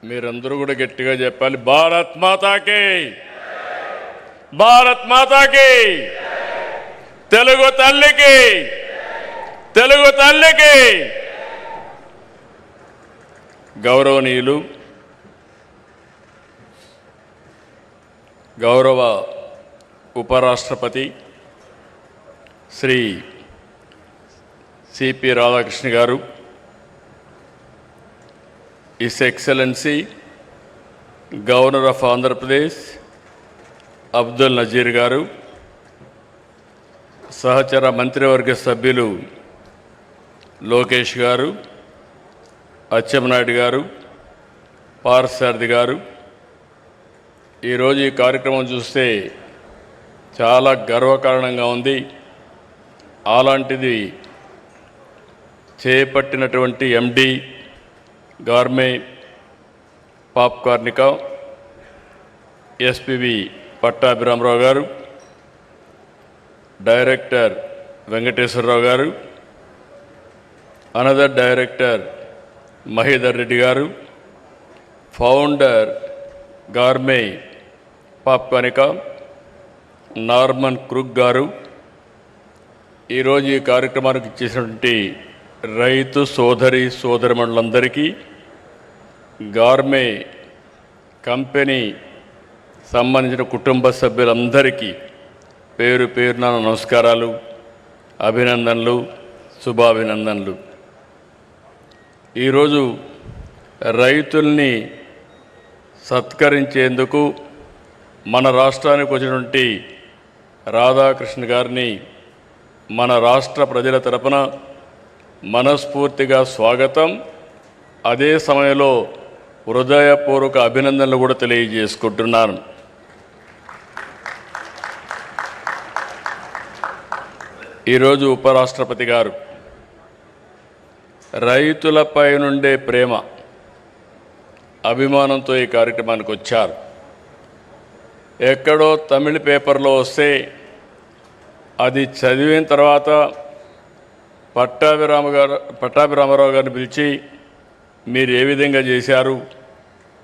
మీరందరూ కూడా గట్టిగా చెప్పాలి, భారత్ మాతాకి, భారత్ మాతాకి, తెలుగు తల్లికి, తెలుగు తల్లికి. గౌరవనీయులు, గౌరవ ఉపరాష్ట్రపతి Shri CP Radhakrishna garu, His Excellency governor of Andhra Pradesh Abdul Nazeer garu, సహచర మంత్రివర్గ సభ్యులు లోకేష్ గారు, అచ్చెన్నాయుడు గారు, పార్థసారథి గారు, ఈరోజు ఈ కార్యక్రమం చూస్తే చాలా గర్వకారణంగా ఉంది. అలాంటిది చేపట్టినటువంటి ఎండి గార్మే పాప్కార్నికా ఎస్పివి పట్టాభిరామరావు గారు, డైరెక్టర్ వెంకటేశ్వరరావు గారు, అనదర్ డైరెక్టర్ మహేదర్ రెడ్డి గారు, ఫౌండర్ గార్మే పాప్కార్నికా నార్మన్ క్రూక్ గారు, ఈరోజు ఈ కార్యక్రమానికి ఇచ్చేసినటువంటి రైతు సోదరి సోదరిమణులందరికీ, గార్మే కంపెనీ సంబంధించిన కుటుంబ సభ్యులందరికీ పేరు పేరున నమస్కారాలు, అభినందనలు, శుభాభినందనలు. ఈరోజు రైతుల్ని సత్కరించేందుకు మన రాష్ట్రానికి వచ్చినటువంటి రాధాకృష్ణ గారిని మన రాష్ట్ర ప్రజల తరపున మనస్ఫూర్తిగా స్వాగతం, అదే సమయంలో హృదయపూర్వక అభినందనలు కూడా తెలియజేసుకుంటున్నాను. ఈరోజు ఉపరాష్ట్రపతి గారు రైతులపై నుండే ప్రేమ, అభిమానంతో ఈ కార్యక్రమానికి వచ్చారు. ఎక్కడో తమిళ పేపర్లో వస్తే అది చదివిన తర్వాత పట్టాభిరామరావు గారిని పిలిచి మీరు ఏ విధంగా చేశారు,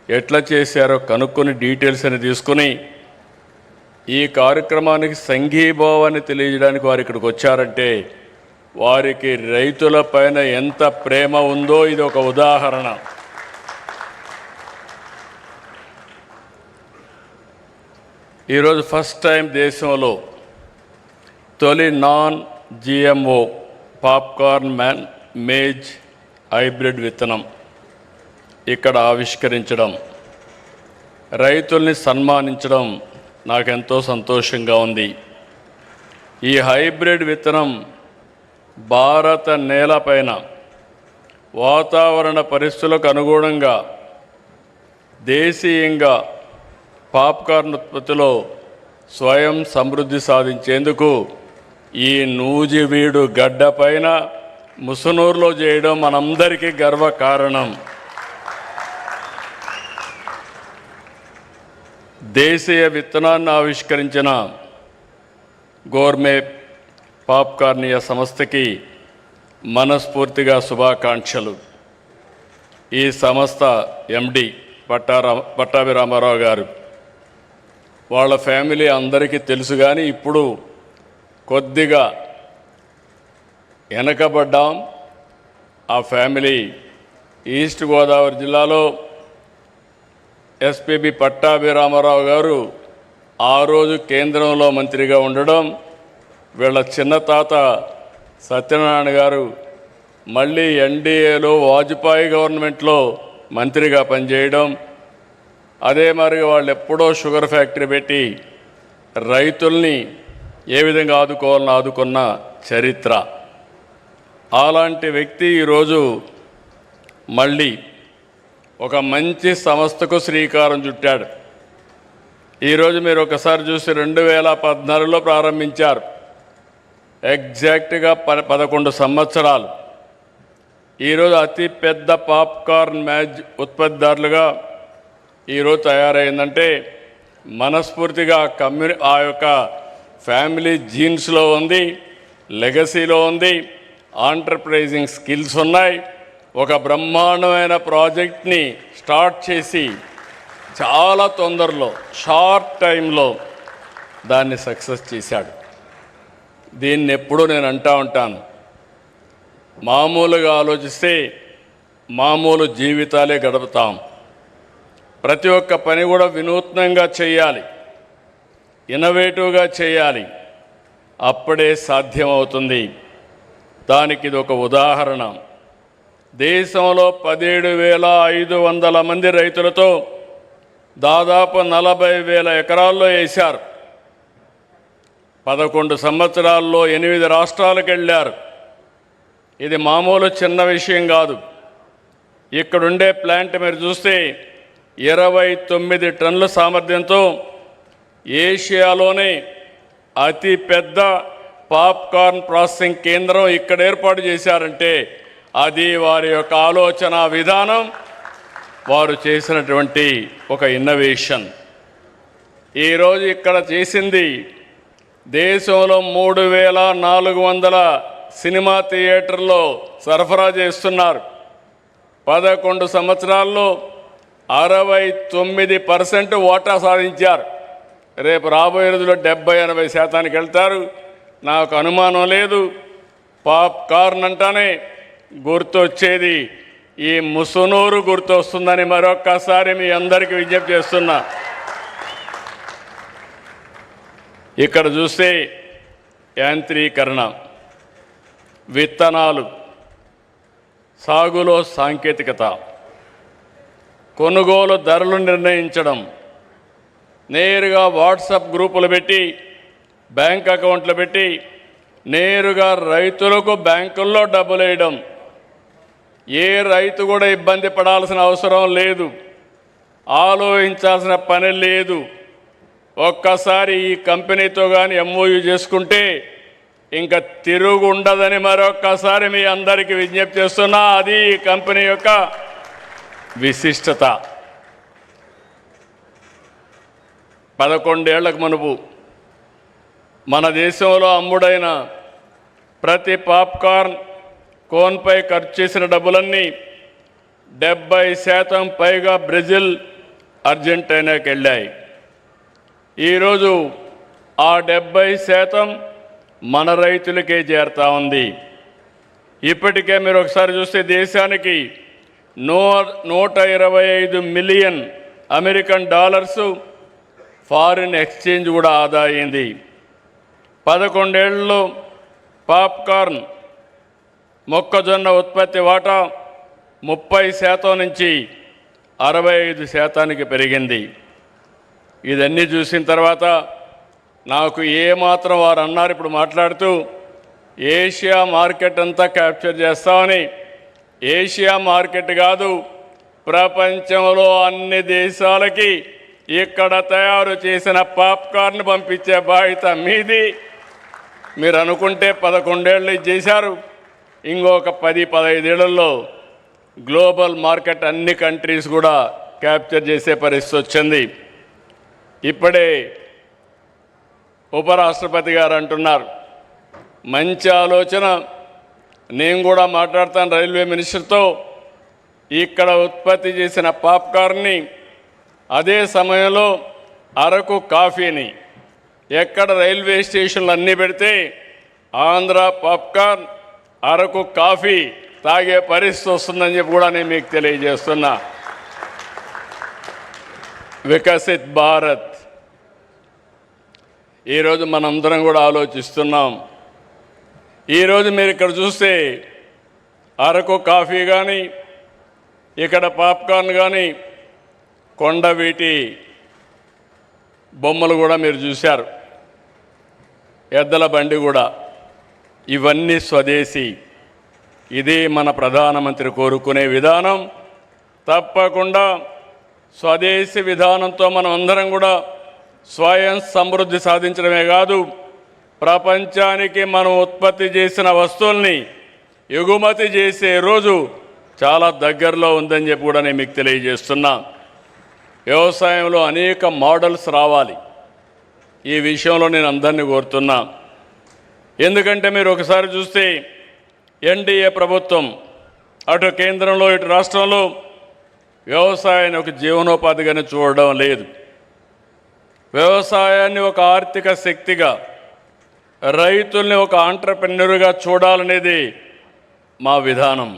ఎట్లా చేశారో కనుక్కొని డీటెయిల్స్ అని తీసుకుని ఈ కార్యక్రమానికి సంఘీభావాన్ని తెలియజేయడానికి వారు ఇక్కడికి వచ్చారంటే వారికి రైతుల పైన ఎంత ప్రేమ ఉందో ఇది ఒక ఉదాహరణ. ఈరోజు ఫస్ట్ టైం దేశంలో తొలి non GMO popcorn maize hybrid విత్తనం ఇక్కడ ఆవిష్కరించడం, రైతుల్ని సన్మానించడం నాకెంతో సంతోషంగా ఉంది. ఈ హైబ్రిడ్ విత్తనం భారత నేలపైన వాతావరణ పరిస్థితులకు అనుగుణంగా దేశీయంగా పాప్కార్న్ ఉత్పత్తిలో స్వయం సమృద్ధి సాధించేందుకు ఈ నూజివీడు గడ్డపైన ముసునూరులో చేయడం మనందరికీ గర్వకారణం. దేశీయ విత్తనాన్ని ఆవిష్కరించిన గోర్మే పాప్కార్నియా సంస్థకి మనస్ఫూర్తిగా శుభాకాంక్షలు. ఈ సంస్థ ఎండి పట్టాభిరామరావు గారు, వాళ్ళ ఫ్యామిలీ అందరికీ తెలుసు, కానీ ఇప్పుడు కొద్దిగా వెనకబడ్డాం. ఆ ఫ్యామిలీ ఈస్ట్ గోదావరి జిల్లాలో ఎస్పిబి పట్టాభిరామరావు గారు ఆ రోజు కేంద్రంలో మంత్రిగా ఉండడం, వీళ్ళ చిన్న తాత సత్యనారాయణ గారు మళ్ళీ ఎన్డీఏలో వాజ్పేయి గవర్నమెంట్లో మంత్రిగా పనిచేయడం, అదే మరి వాళ్ళు ఎప్పుడో షుగర్ ఫ్యాక్టరీ పెట్టి రైతుల్ని ఏ విధంగా ఆదుకోవాలని ఆదుకున్న చరిత్ర. అలాంటి వ్యక్తి ఈరోజు మళ్ళీ ఒక మంచి సంస్థకు శ్రీకారం చుట్టాడు. ఈరోజు మీరు ఒకసారి చూసి 2014లో ప్రారంభించారు, ఎగ్జాక్ట్గా 11 సంవత్సరాలు. ఈరోజు అతి పెద్ద పాప్కార్న్ మ్యాజ్ ఉత్పత్తిదారులుగా ఈరోజు తయారైందంటే మనస్ఫూర్తిగా ఆ యొక్క ఫ్యామిలీ జీన్స్లో ఉంది, లెగసీలో ఉంది, ఆంటర్ప్రైజింగ్ స్కిల్స్ ఉన్నాయి. ఒక బ్రహ్మాండమైన ప్రాజెక్ట్ని స్టార్ట్ చేసి చాలా తొందరలో షార్ట్ టైంలో దాన్ని సక్సెస్ చేశాడు. దీన్ని ఎప్పుడూ నేను అంటూ ఉంటాను, మామూలుగా ఆలోచిస్తే మామూలు జీవితాలే గడుపుతాం. ప్రతి ఒక్క పని కూడా వినూత్నంగా చేయాలి, ఇన్నోవేటివ్గా చేయాలి, అప్పుడే సాధ్యమవుతుంది. దానికి ఇది ఒక ఉదాహరణ. దేశంలో 17,500 మంది రైతులతో దాదాపు 40,000 ఎకరాల్లో వేశారు. 11 సంవత్సరాల్లో 8 రాష్ట్రాలకు వెళ్ళారు. ఇది మామూలు చిన్న విషయం కాదు. ఇక్కడుండే ప్లాంట్ మీరు చూస్తే 29 టన్నుల సామర్థ్యంతో ఏషియాలోనే అతి పెద్ద పాప్కార్న్ ప్రాసెసింగ్ కేంద్రం ఇక్కడ ఏర్పాటు చేశారంటే అది వారి యొక్క ఆలోచన విధానం, వారు చేసినటువంటి ఒక ఇన్నోవేషన్. ఈరోజు ఇక్కడ చేసింది దేశంలో 3,400 సినిమా థియేటర్లో సరఫరా చేస్తున్నారు. 11 సంవత్సరాల్లో 69% వాటా సాధించారు. రేపు రాబోయే రోజుల్లో 70-80% వెళ్తారు. నాకు అనుమానం లేదు. పాప్కార్న్ అంటానే గుర్తొచ్చేది ఈ ముసునూరు గుర్తొస్తుందని మరొక్కసారి మీ అందరికీ విజ్ఞప్తి చేస్తున్నా. ఇక్కడ చూస్తే యాంత్రీకరణ, విత్తనాలు, సాగులో సాంకేతికత, కొనుగోలు ధరలు నిర్ణయించడం, నేరుగా వాట్సాప్ గ్రూపులు పెట్టి బ్యాంక్ అకౌంట్లు పెట్టి నేరుగా రైతులకు బ్యాంకుల్లో డబ్బులు వేయడం. ఏ రైతు కూడా ఇబ్బంది పడాల్సిన అవసరం లేదు, ఆలోచించాల్సిన పని లేదు. ఒక్కసారి ఈ కంపెనీతో కానీ ఎంఓయూ చేసుకుంటే ఇంకా తిరుగు ఉండదని మరొక్కసారి మీ అందరికీ విజ్ఞప్తి చేస్తున్నా. అది ఈ కంపెనీ యొక్క విశిష్టత. 11 ఏళ్లకు మునుపు మన దేశంలో అమ్ముడైన ప్రతి పాప్కార్న్ కోన్పై ఖర్చు చేసిన డబ్బులన్నీ 70% పైగా బ్రెజిల్, అర్జెంటీనాకి వెళ్ళాయి. ఈరోజు ఆ 70% మన రైతులకే చేరుతా ఉంది. ఇప్పటికే మీరు ఒకసారి చూస్తే దేశానికి 125 million American dollars foreign exchange కూడా ఆదా అయింది. 11 ఏళ్లలో పాప్కార్న్ మొక్కజొన్న ఉత్పత్తి వాటా 30% నుంచి 65%కి పెరిగింది. ఇదన్నీ చూసిన తర్వాత నాకు ఏమాత్రం వారు అన్నారు ఇప్పుడు మాట్లాడుతూ ఏషియా మార్కెట్ అంతా క్యాప్చర్ చేస్తామని. ఏషియా మార్కెట్ కాదు, ప్రపంచంలో అన్ని దేశాలకి ఇక్కడ తయారు చేసిన పాప్కార్న్ పంపించే బాధ్యత మీది. మీరు అనుకుంటే 11 ఏళ్ళు చేశారు, ఇంకొక 10-15 ఏళ్లలో గ్లోబల్ మార్కెట్ అన్ని కంట్రీస్ కూడా క్యాప్చర్ చేసే పరిస్థితి వచ్చింది. ఇప్పుడే ఉపరాష్ట్రపతి గారు అంటున్నారు, మంచి ఆలోచన, నేను కూడా మాట్లాడతాను రైల్వే మినిస్టర్తో. ఇక్కడ ఉత్పత్తి చేసిన పాప్కార్న్ని అదే సమయంలో అరకు కాఫీని ఎక్కడ రైల్వే స్టేషన్లు అన్నీ పెడితే ఆంధ్ర పాప్కార్న్, అరకు కాఫీ తాగే పరిస్థితి వస్తుందని చెప్పి కూడా నేను మీకు తెలియజేస్తున్నా. వికసిత్ భారత్ ఈరోజు మనందరం కూడా ఆలోచిస్తున్నాం. ఈరోజు మీరు ఇక్కడ చూస్తే అరకు కాఫీ కానీ, ఇక్కడ పాప్కార్న్ కానీ, కొండవీటి బొమ్మలు కూడా మీరు చూశారు, ఎద్దల బండి కూడా, ఇవన్నీ స్వదేశీ. ఇది మన ప్రధానమంత్రి కోరుకునే విధానం. తప్పకుండా స్వదేశీ విధానంతో మనం అందరం కూడా స్వయం సమృద్ధి సాధించడమే కాదు, ప్రపంచానికి మనం ఉత్పత్తి చేసిన వస్తువుల్ని ఎగుమతి చేసే రోజు చాలా దగ్గరలో ఉందని చెప్పి కూడా నేను మీకు తెలియజేస్తున్నా. వ్యవసాయంలో అనేక మోడల్స్ రావాలి. ఈ విషయంలో నేను అందరినీ కోరుతున్నా. ఎందుకంటే మీరు ఒకసారి చూస్తే ఎన్డీఏ ప్రభుత్వం అటు కేంద్రంలో ఇటు రాష్ట్రంలో వ్యవసాయాన్ని ఒక జీవనోపాధిగానే చూడడం లేదు. వ్యవసాయాన్ని ఒక ఆర్థిక శక్తిగా, రైతుల్ని ఒక ఆంట్రప్రెన్యూర్గా చూడాలనేది మా విధానం.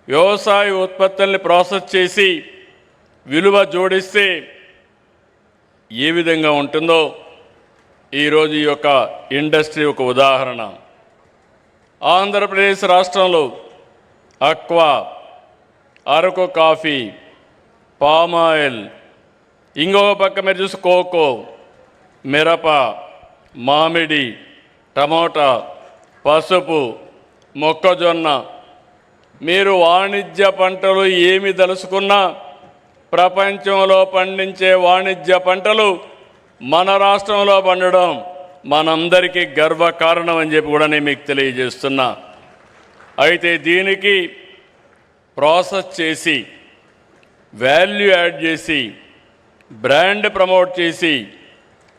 వ్యవసాయ ఉత్పత్తుల్ని ప్రాసెస్ చేసి విలువ జోడిస్తే ఏ విధంగా ఉంటుందో ఈరోజు ఈ యొక్క ఇండస్ట్రీ ఒక ఉదాహరణ. ఆంధ్రప్రదేశ్ రాష్ట్రంలో అక్వా, అరకు కాఫీ, పామాయిల్, ఇంకొక పక్క మీరు చూసి కోకో, మిరప, మామిడి, టమోటా, పసుపు, మొక్కజొన్న, మీరు వాణిజ్య పంటలు ఏమి దలుచుకున్నా ప్రపంచంలో పండించే వాణిజ్య పంటలు మన రాష్ట్రంలో పండడం మనందరికీ గర్వకారణం అని చెప్పి కూడా నేను మీకు తెలియజేస్తున్నా. అయితే దీనికి ప్రాసెస్ చేసి, వాల్యూ యాడ్ చేసి, బ్రాండ్ ప్రమోట్ చేసి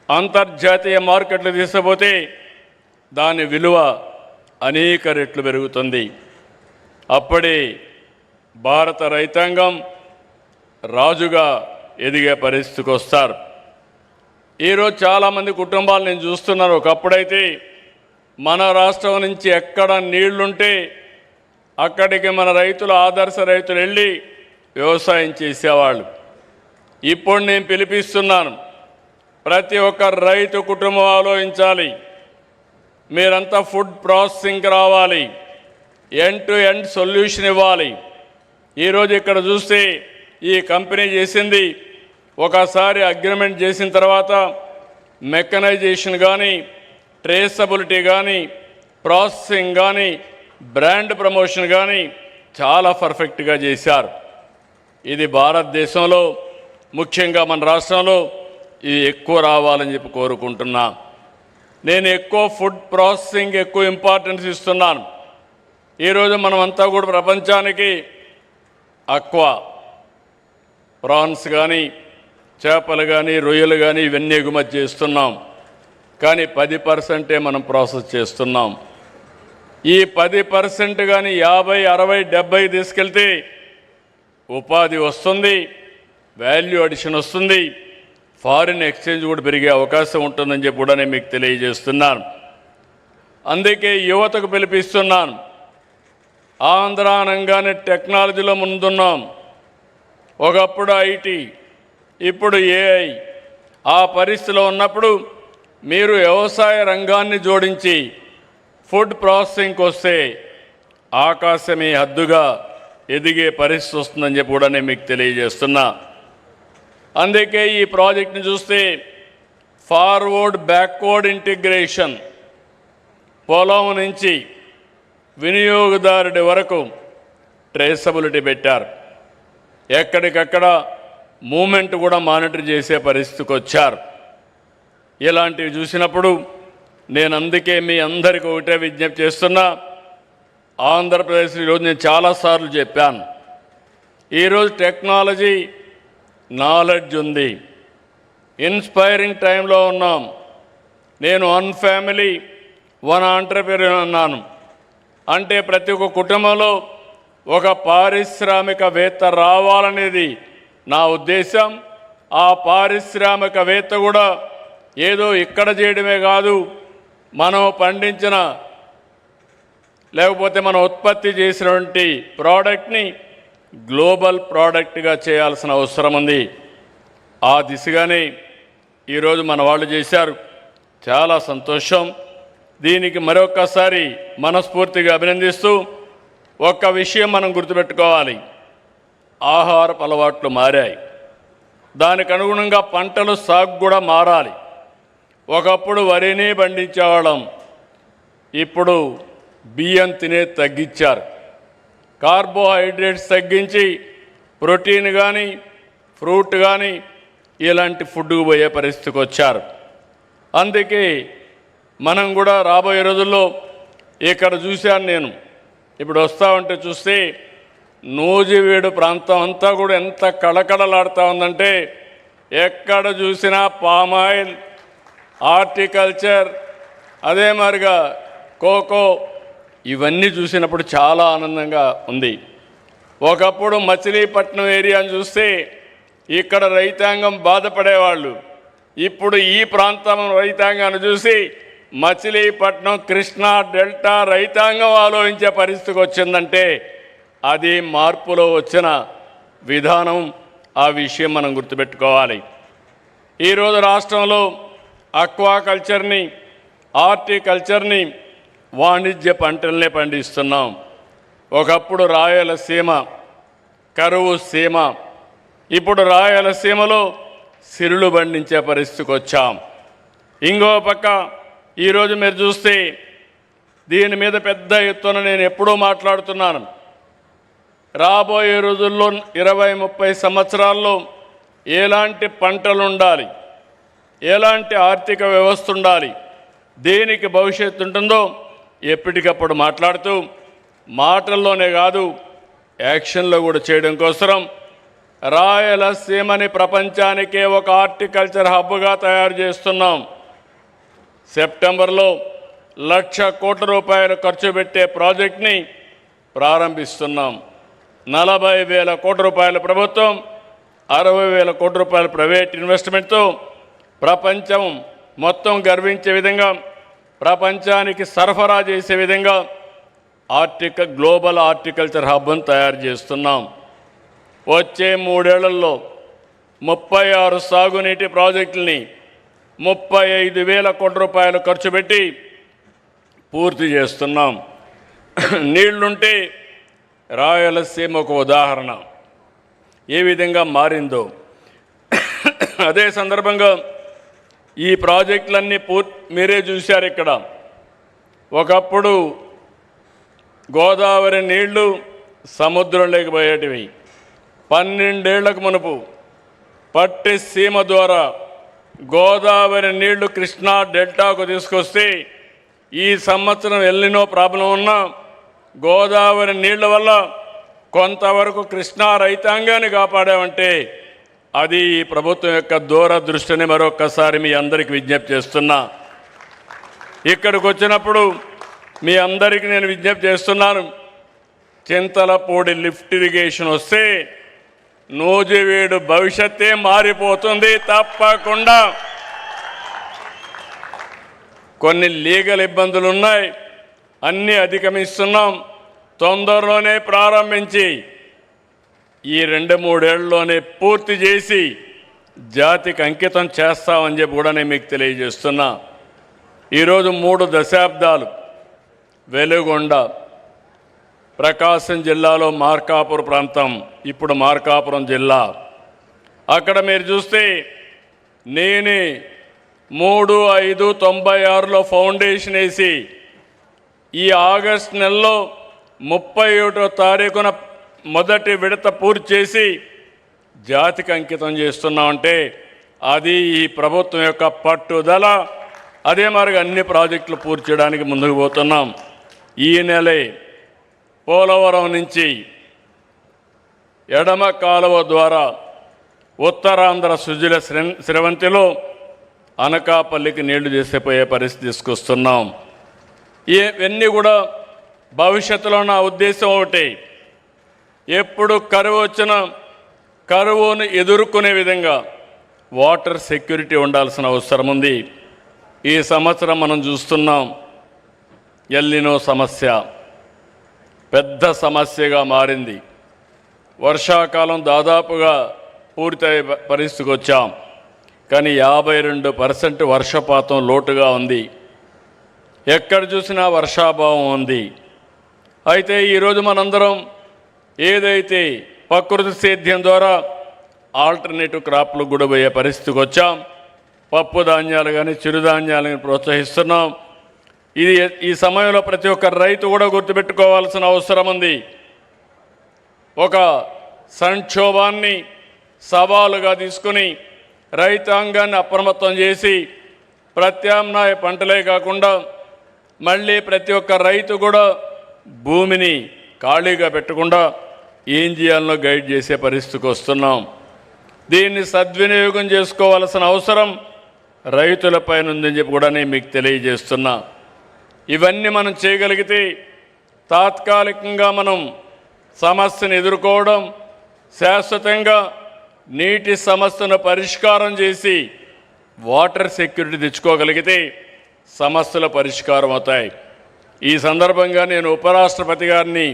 అంతర్జాతీయ మార్కెట్లు తీసుకుపోతే దాని విలువ అనేక రెట్లు పెరుగుతుంది. అప్పుడే భారత రైతాంగం రాజుగా ఎదిగే పరిస్థితికి వస్తారు. ఈరోజు చాలామంది కుటుంబాలు నేను చూస్తున్నాను. ఒకప్పుడైతే మన రాష్ట్రం నుంచి ఎక్కడ నీళ్లుంటే అక్కడికి మన రైతులు, ఆదర్శ రైతులు వెళ్ళి వ్యవసాయం చేసేవాళ్ళు. ఇప్పుడు నేను పిలిపిస్తున్నాను, ప్రతి ఒక్క రైతు కుటుంబం ఆలోచించాలి. మీరంతా ఫుడ్ ప్రాసెసింగ్కి రావాలి, ఎండ్ టు ఎండ్ సొల్యూషన్ ఇవ్వాలి. ఈరోజు ఇక్కడ చూస్తే ఈ కంపెనీ చేసింది, ఒకసారి అగ్రిమెంట్ చేసిన తర్వాత మెకనైజేషన్ కానీ, ట్రేసబిలిటీ కానీ, ప్రాసెసింగ్ కానీ, బ్రాండ్ ప్రమోషన్ కానీ చాలా పర్ఫెక్ట్గా చేశారు. ఇది భారతదేశంలో, ముఖ్యంగా మన రాష్ట్రంలో ఇది ఎక్కువ రావాలని చెప్పి కోరుకుంటున్నా. నేను ఎక్కువ ఫుడ్ ప్రాసెసింగ్ ఎక్కువ ఇంపార్టెన్స్ ఇస్తున్నాను. ఈరోజు మనమంతా కూడా ప్రపంచానికి అక్వా, ప్రాన్స్ కానీ, చేపలు కానీ, రొయ్యలు కానీ ఇవన్నీ ఎగుమతి చేస్తున్నాం. కానీ 10% మనం ప్రాసెస్ చేస్తున్నాం. ఈ 10% కానీ 50, 60, 70 తీసుకెళ్తే ఉపాధి వస్తుంది, వాల్యూ అడిషన్ వస్తుంది, ఫారిన్ ఎక్స్చేంజ్ కూడా పెరిగే అవకాశం ఉంటుందని చెప్పి కూడా నేను మీకు తెలియజేస్తున్నాను. అందుకే యువతకు పిలిపిస్తున్నాను. ఆంధ్ర అనగానే టెక్నాలజీలో ముందున్నాం. ఒకప్పుడు ఐటీ, ఇప్పుడు ఏఐ. ఆ పరిస్థితిలో ఉన్నప్పుడు మీరు వ్యవసాయ రంగాన్ని జోడించి ఫుడ్ ప్రాసెసింగ్కి వస్తే ఆకాశమే హద్దుగా ఎదిగే పరిస్థితి వస్తుందని చెప్పి కూడా నేను మీకు తెలియజేస్తున్నా. అందుకే ఈ ప్రాజెక్ట్ని చూస్తే ఫార్వర్డ్ బ్యాక్వర్డ్ ఇంటిగ్రేషన్, పొలం నుంచి వినియోగదారుడి వరకు ట్రేసబిలిటీ పెట్టారు. ఎక్కడికక్కడ మూమెంట్ కూడా మానిటర్ చేసే పరిస్థితికి వచ్చారు. ఇలాంటివి చూసినప్పుడు నేను అందుకే మీ అందరికీ ఒకటే విజ్ఞప్తి చేస్తున్నా. ఆంధ్రప్రదేశ్ ఈరోజు నేను చాలాసార్లు చెప్పాను, ఈరోజు టెక్నాలజీ, నాలెడ్జ్ ఉంది, ఇన్స్పైరింగ్ టైంలో ఉన్నాం. నేను 1 ఫ్యామిలీ 1 ఆంట్రప్రెన్యూర్ అన్నాను. అంటే ప్రతి ఒక్క కుటుంబంలో ఒక పారిశ్రామికవేత్త రావాలనేది నా ఉద్దేశం. ఆ పారిశ్రామికవేత్త కూడా ఏదో ఇక్కడ చేయడమే కాదు, మనం పండించిన లేకపోతే మనం ఉత్పత్తి చేసినటువంటి ప్రోడక్ట్ని గ్లోబల్ ప్రోడక్ట్గా చేయాల్సిన అవసరం ఉంది. ఆ దిశగానే ఈరోజు మన వాళ్ళు చేశారు. చాలా సంతోషం. దీనికి మరొక్కసారి మనస్ఫూర్తిగా అభినందిస్తూ, ఒక్క విషయం మనం గుర్తుపెట్టుకోవాలి, ఆహారపు అలవాట్లు మారాయి. దానికి అనుగుణంగా పంటలు సాగు కూడా మారాలి. ఒకప్పుడు వరిని పండించేవాళ్ళం, ఇప్పుడు బియ్యం తినే తగ్గించారు. కార్బోహైడ్రేట్స్ తగ్గించి ప్రోటీన్ కానీ, ఫ్రూట్ కానీ ఇలాంటి ఫుడ్కు పోయే పరిస్థితికి వచ్చారు. అందుకే మనం కూడా రాబోయే రోజుల్లో ఇక్కడ చూశాను నేను, ఇప్పుడు వస్తూ ఉంటే చూస్తే నూజివీడు ప్రాంతం అంతా కూడా ఎంత కళకళలాడుతూ ఉందంటే, ఎక్కడ చూసినా పామాయిల్, హార్టికల్చర్, అదే మాదిరిగా కోకో, ఇవన్నీ చూసినప్పుడు చాలా ఆనందంగా ఉంది. ఒకప్పుడు మచిలీపట్నం ఏరియాను చూస్తే ఇక్కడ రైతాంగం బాధపడేవాళ్ళు. ఇప్పుడు ఈ ప్రాంతం రైతాంగాన్ని చూసి మచిలీపట్నం కృష్ణా డెల్టా రైతాంగం ఆలోచించే పరిస్థితికి వచ్చిందంటే అది మార్పులో వచ్చిన విధానం. ఆ విషయం మనం గుర్తుపెట్టుకోవాలి. ఈరోజు రాష్ట్రంలో అక్వాకల్చర్ని, హార్టికల్చర్ని, వాణిజ్య పంటలనే పండిస్తున్నాం. ఒకప్పుడు రాయలసీమ కరువు సీమ, ఇప్పుడు రాయలసీమలో సిరులు పండించే పరిస్థితికి వచ్చాం. ఇంకో పక్క ఈరోజు మీరు చూస్తే దీని మీద పెద్ద ఎత్తున నేను ఎప్పుడూ మాట్లాడుతున్నాను. రాబోయే రోజుల్లో 20-30 సంవత్సరాల్లో ఎలాంటి పంటలు ఉండాలి, ఎలాంటి ఆర్థిక వ్యవస్థ ఉండాలి, దేనికి భవిష్యత్తు ఉంటుందో ఎప్పటికప్పుడు మాట్లాడుతూ మాటల్లోనే కాదు యాక్షన్లో కూడా చేయడం కోసం రాయలసీమని ప్రపంచానికే ఒక హార్టికల్చర్ హబ్గా తయారు చేస్తున్నాం. సెప్టెంబర్లో 1,00,000 కోట్ల రూపాయలు ఖర్చు పెట్టే ప్రాజెక్ట్ని ప్రారంభిస్తున్నాం. 40,000 కోట్ల రూపాయల ప్రభుత్వం, 60,000 కోట్ల రూపాయల ప్రైవేట్ ఇన్వెస్ట్మెంట్తో ప్రపంచం మొత్తం గర్వించే విధంగా, ప్రపంచానికి సరఫరా చేసే విధంగా గ్లోబల్ హార్టికల్చర్ హబ్ను తయారు చేస్తున్నాం. వచ్చే 3 ఏళ్లలో 36 సాగునీటి ప్రాజెక్టుల్ని 35,000 కోట్ల రూపాయలు ఖర్చు పెట్టి పూర్తి చేస్తున్నాం. నీళ్లుంటే రాయలసీమ ఒక ఉదాహరణ ఏ విధంగా మారిందో. అదే సందర్భంగా ఈ ప్రాజెక్టులన్నీ మీరే చూశారు. ఇక్కడ ఒకప్పుడు గోదావరి నీళ్లు సముద్రంలోకి పోయేటివి. 12 ఏళ్లకు మునుపు పట్టి సీమ ద్వారా గోదావరి నీళ్లు కృష్ణా డెల్టాకు తీసుకొస్తే ఈ సంవత్సరం ఎల్లినో ప్రాబ్లం ఉన్నా గోదావరి నీళ్ల వల్ల కొంతవరకు కృష్ణా రైతాంగాన్ని కాపాడామంటే అది ఈ ప్రభుత్వం యొక్క దూరదృష్టిని మరొక్కసారి మీ అందరికీ విజ్ఞప్తి చేస్తున్నా. ఇక్కడికి వచ్చినప్పుడు మీ అందరికీ నేను విజ్ఞప్తి చేస్తున్నాను, చింతలపూడి లిఫ్ట్ ఇరిగేషన్ వస్తే నూజివీడు భవిష్యత్తే మారిపోతుంది. తప్పకుండా కొన్ని లీగల్ ఇబ్బందులు ఉన్నాయి, అన్నీ అధిగమిస్తున్నాం. తొందరలోనే ప్రారంభించి ఈ 2-3 ఏళ్లలోనే పూర్తి చేసి జాతికి అంకితం చేస్తామని చెప్పి కూడా నేను మీకు తెలియజేస్తున్నా. ఈరోజు 3 దశాబ్దాలు వెలుగొండ ప్రకాశం జిల్లాలో మార్కాపురం ప్రాంతం, ఇప్పుడు మార్కాపురం జిల్లా. అక్కడ మీరు చూస్తే నేనే 3/5/96లో ఫౌండేషన్ వేసి ఈ ఆగస్టు నెలలో 31వ తారీఖున మొదటి విడత పూర్తి చేసి జాతికి అంకితం చేస్తున్నామంటే అది ఈ ప్రభుత్వం యొక్క పట్టుదల. అదే మరి అన్ని ప్రాజెక్టులు పూర్తి చేయడానికి ముందుకు పోతున్నాం. ఈ నెలే పోలవరం నుంచి ఎడమ కాలువ ద్వారా ఉత్తరాంధ్ర సుజల స్రవంతిలో అనకాపల్లికి నీళ్లు చేసిపోయే పరిస్థితి తీసుకొస్తున్నాం. ఇవన్నీ కూడా భవిష్యత్తులో నా ఉద్దేశం ఒకటి, ఎప్పుడు కరువు వచ్చినా కరువును ఎదుర్కొనే విధంగా వాటర్ సెక్యూరిటీ ఉండాల్సిన అవసరం ఉంది. ఈ సంవత్సరం మనం చూస్తున్నాం ఎల్నినో సమస్య పెద్ద సమస్యగా మారింది. వర్షాకాలం దాదాపుగా పూర్తయ్యే పరిస్థితికి వచ్చాం, కానీ 52% వర్షపాతం లోటుగా ఉంది. ఎక్కడ చూసినా వర్షాభావం ఉంది. అయితే ఈరోజు మనందరం ఏదైతే ప్రకృతి సేద్యం ద్వారా ఆల్టర్నేటివ్ క్రాప్లు కూడా పోయే పరిస్థితికి వచ్చాం. పప్పు ధాన్యాలు కానీ చిరుధాన్యాలను ప్రోత్సహిస్తున్నాం. ఇది ఈ సమయంలో ప్రతి ఒక్క రైతు కూడా గుర్తుపెట్టుకోవాల్సిన అవసరం ఉంది. ఒక సంక్షోభాన్ని సవాలుగా తీసుకుని రైతాంగాన్ని అప్రమత్తం చేసి ప్రత్యామ్నాయ పంటలే కాకుండా మళ్ళీ ప్రతి ఒక్క రైతు కూడా భూమిని ఖాళీగా పెట్టకుండా ఏం చేయాలనో గైడ్ చేసే పరిస్థితికి వస్తున్నాం. దీన్ని సద్వినియోగం చేసుకోవాల్సిన అవసరం రైతులపైన ఉందని చెప్పి కూడా నేను మీకు తెలియజేస్తున్నా. ఇవన్నీ మనం చేయగలిగితే తాత్కాలికంగా మనం సమస్యను ఎదుర్కోవడం, శాశ్వతంగా నీటి సమస్యను పరిష్కారం చేసి వాటర్ సెక్యూరిటీ తెచ్చుకోగలిగితే సమస్యల పరిష్కారం అవుతాయి. ఈ సందర్భంగా నేను ఉపరాష్ట్రపతి గారిని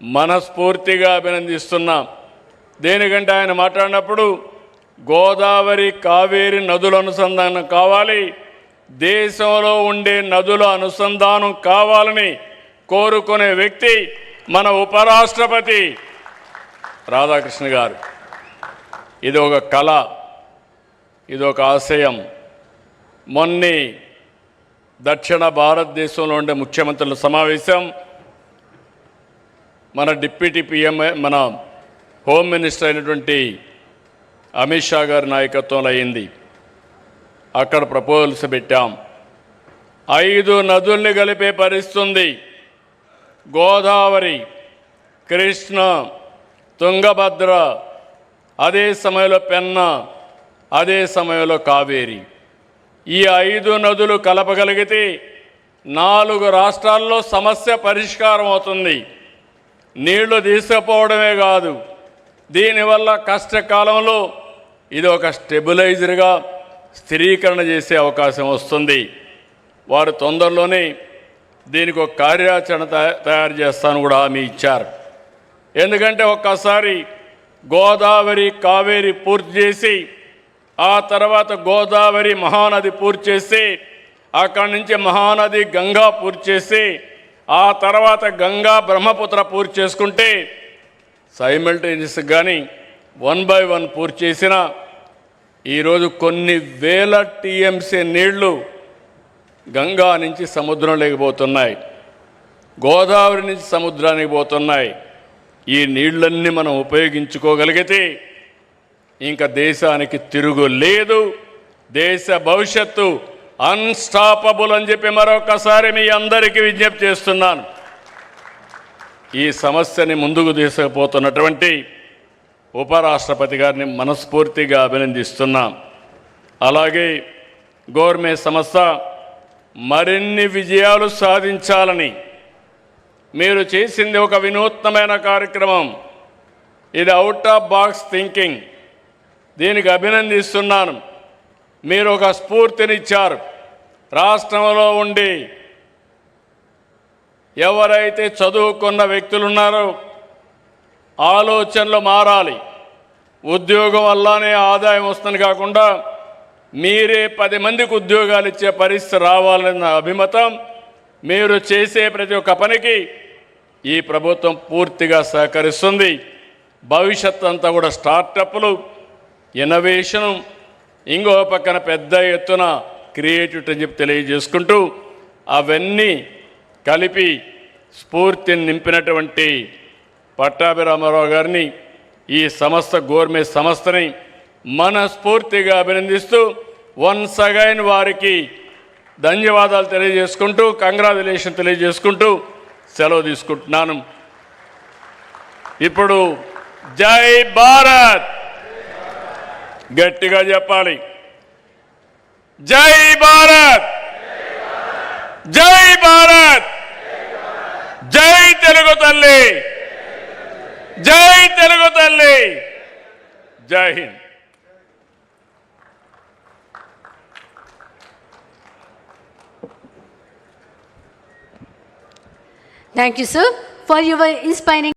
మనస్ఫూర్తిగా అభినందిస్తున్నా. దేనికంటే ఆయన మాట్లాడినప్పుడు గోదావరి కావేరి నదుల అనుసంధానం కావాలి, దేశంలో ఉండే నదుల అనుసంధానం కావాలని కోరుకునే వ్యక్తి మన ఉపరాష్ట్రపతి రాధాకృష్ణ గారు. ఇది ఒక కళ, ఇది ఒక ఆశయం. మొన్నే దక్షిణ భారతదేశంలో ఉండే ముఖ్యమంత్రుల సమావేశం మన డిప్యూటీ పిఎం, మన హోమ్ మినిస్టర్ అయినటువంటి అమిత్ షా గారి నాయకత్వంలో అయింది. అక్కడ ప్రపోజల్స్ పెట్టాం. 5 నదుల్ని కలిపే పరిస్థితి ఉంది. గోదావరి, కృష్ణ, తుంగభద్ర, అదే సమయంలో పెన్నా, అదే సమయంలో కావేరి. ఈ 5 నదులు కలపగలిగితే 4 రాష్ట్రాల్లో సమస్య పరిష్కారం అవుతుంది. నీళ్లు తీసుకుపోవడమే కాదు, దీనివల్ల కష్టకాలంలో ఇది ఒక స్టెబిలైజర్గా స్థిరీకరణ చేసే అవకాశం వస్తుంది. వారు తొందరలోనే దీనికి ఒక కార్యాచరణ తయారు చేస్తాను కూడా హామీ ఇచ్చారు. ఎందుకంటే ఒక్కసారి గోదావరి కావేరి పూర్తి చేసి, ఆ తర్వాత గోదావరి మహానది పూర్తి చేసి, అక్కడి నుంచి మహానది గంగా పూర్తి చేసి, ఆ తర్వాత గంగా బ్రహ్మపుత్ర పూర్తి చేసుకుంటే సైమల్టేనియస్ కానీ 1 by 1 పూర్తి చేసిన ఈరోజు కొన్ని వేల టీఎంసీ నీళ్లు గంగా నుంచి సముద్రంలోకి పోతున్నాయి, గోదావరి నుంచి సముద్రానికి పోతున్నాయి. ఈ నీళ్లన్నీ మనం ఉపయోగించుకోగలిగితే ఇంకా దేశానికి తిరుగు లేదు, దేశ భవిష్యత్తు అన్స్టాపబుల్ అని చెప్పి మరొకసారి మీ అందరికీ విజ్ఞప్తి చేస్తున్నాను. ఈ సమస్యని ముందుకు తీసుకుపోతున్నటువంటి ఉపరాష్ట్రపతి గారిని మనస్ఫూర్తిగా అభినందిస్తున్నాం. అలాగే గోర్మే సంస్థ మరిన్ని విజయాలు సాధించాలని మీరు చేసింది ఒక వినూత్నమైన కార్యక్రమం. ఇది అవుట్ ఆఫ్ బాక్స్ థింకింగ్. దీనికి అభినందిస్తున్నాను. మీరు ఒక స్ఫూర్తినిచ్చారు. రాష్ట్రంలో ఉండి ఎవరైతే చదువుకున్న వ్యక్తులు ఉన్నారో ఆలోచనలు మారాలి. ఉద్యోగం వల్లనే ఆదాయం వస్తుంది కాకుండా మీరే 10 మందికి ఉద్యోగాలు ఇచ్చే పరిస్థితి రావాలన్న అభిమతం. మీరు చేసే ప్రతి ఒక్క పనికి ఈ ప్రభుత్వం పూర్తిగా సహకరిస్తుంది. భవిష్యత్ అంతా కూడా స్టార్టప్లు, ఇన్నోవేషను, ఇంకో పక్కన పెద్ద ఎత్తున క్రియేటివిటీ అని చెప్పి తెలియజేసుకుంటూ అవన్నీ కలిపి స్ఫూర్తిని నింపినటువంటి పట్టాభి రామారావు గారిని, ఈ సంస్థ గోర్మే సంస్థని మనస్ఫూర్తిగా అభినందిస్తూ వన్స్ అగైన్ వారికి ధన్యవాదాలు తెలియజేసుకుంటూ, కంగ్రాచులేషన్ తెలియజేసుకుంటూ సెలవు తీసుకుంటున్నాను. ఇప్పుడు జై భారత్ గట్టిగా చెప్పాలి. జై భారత్, జై భారత్, జై తెలుగు తల్లి, జై తెలుగు తల్లి, జై Hind. Thank you, sir, for your inspiring